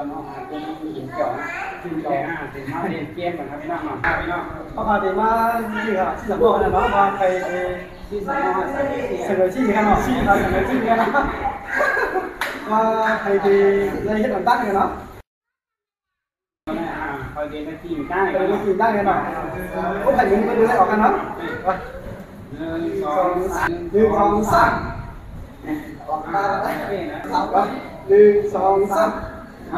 จะมาหาคุณหินเกี่ยวขึ้นจอถึงมาเรียนเกมเหมือนครับพี่น้องพี่น้อง เขาพาเดี๋ยวมาที่ครับที่สำโรงกันนะเนาะมาไปที่สำนักงานเสนอที่กันเนาะมาเสนอที่กันนะมาไปในเฮ็ดตั้งกันเนาะคอยเรียนทีมได้ไปเรียนทีมได้กันเนาะโอ้ยยิงไปดูได้ออกกันเนาะ1 2 3ออกมาครับ1 2 3 1 2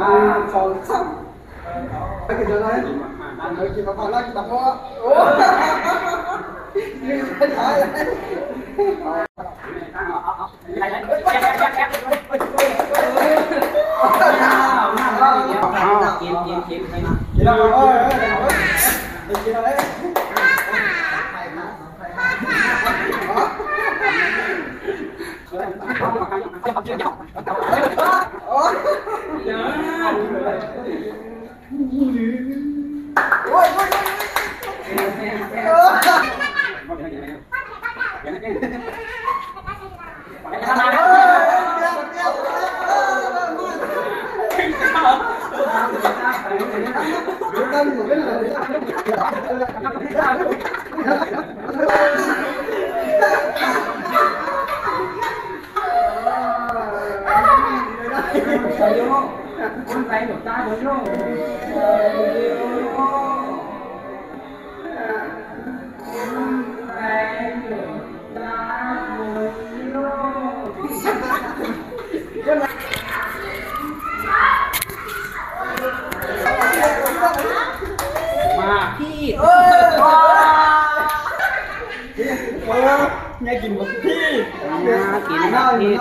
3ไปกินอะไรไปกินมาก่อนแล้วกินตะโพกโอ้ยไม่ใช่เลยกินอะไรเอ้ยกินอะไรโอ้คนไปหนุนตาบนโลกมาพี่เนี่ยกินแบบพี่กินแบบพี่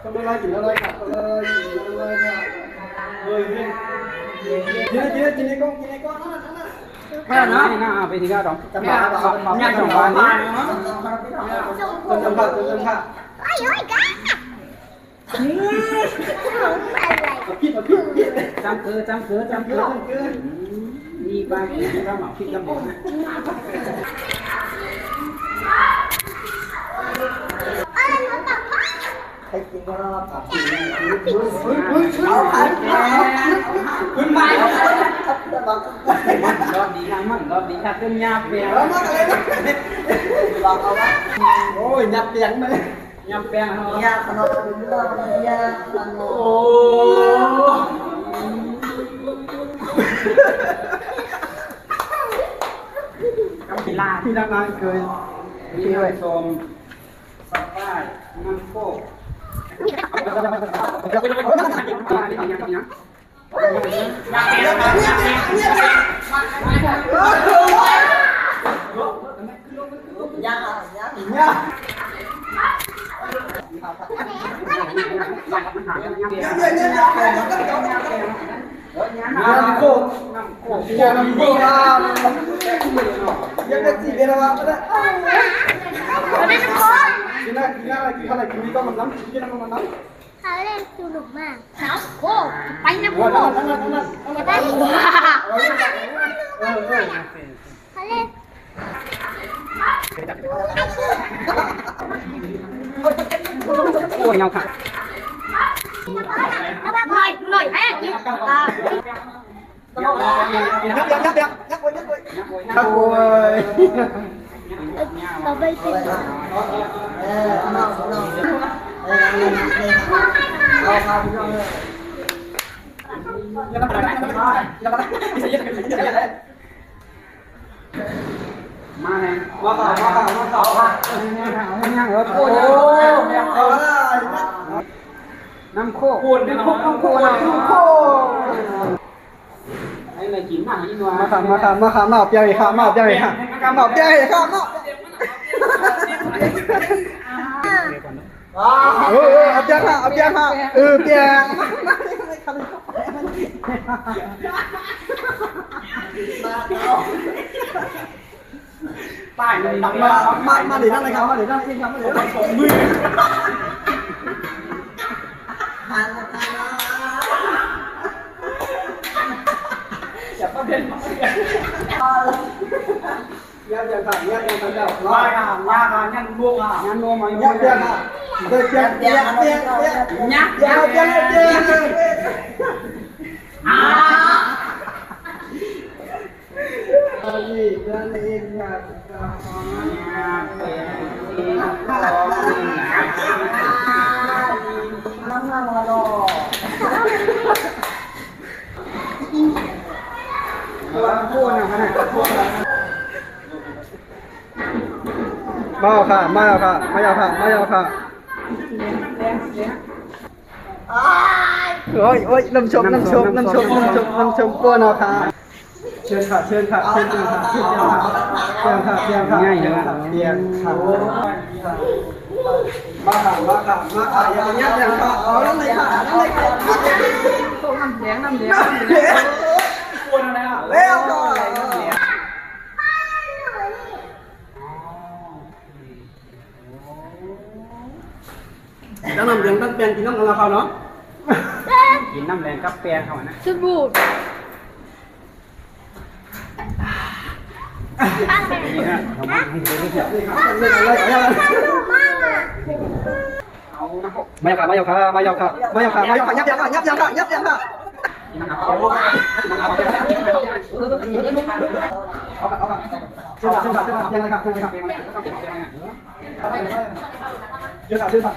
ทำอะไรกินอะไรกับอะไรเนี่ยกินในกล้องไม่นะนี่นะไปที่ก้าวดองจำเนี่ยสองวันนี้จำค่ะพี่จำคือมีบางทีเราหมักพิษระบบใครกินก็รับตัดสินเอาผ่านคุณไม่รอบดีทางมันรอบดีค่ะต้นยาเปียกแล้วมาอะไรนะลองเอาวะโอ้ยยับเปียกไหมยาเปียกยาขนมยาขนมโอ้กีฬาที่นักนั้นเคยมีไว้ชมสัตว์ป่าน้ำโคกเขาเล่นสนุกมากน้ำโคไปน้ำโคจะได้หัวเขาเล่นโอ้ยเงาค่ะหน่อยแม่กินตาเราไปติดมาไงมาข่าวยังโอ้ยน้ำโคกไอ้เลยกินมากยิ่งกว่ามาขาวเปียกข้าวมาเปียกข้าวมาเปียกข้าวมาเอาเปียกข้าวเปียกป้ายเลยมาเดี๋ยวนั่งเลยครับมาเดี๋ยวนั่งเองครับมาเดี๋ยวนั่งส่งมืออย่าประเด็นยันสั่งยันร้อยค่ะยันบวกยันโนมายันค่ะเปียกยัน มาค่ะมาค่ะมาค่ะมาค่ะโอ้ยน้ำชมป้วนเอาค่ะเชิญค่ะเชิญค่ะเชิญค่ะเชิญค่ะเชิญค่ะง่ายเลยเพียงค่ะมาค่ะอย่างเงี้ยอย่างค่ะเอาแล้วเลยค่ะแล้วเลยค่ะน้ำเลี้ยงป้วนอะไรอ่ะแล้วก็แล้วน้ำเลี้ยงตั้งเป็นกินน้ำกันแล้วเขาเนาะกินน้ำแรงกับแปลงเขานะ สบู่ นี่ฮะทำให้ดูนี่ครับ สนุกมากอ่ะ มาค่ะยับค่ะเอาค่ะเชิญค่ะ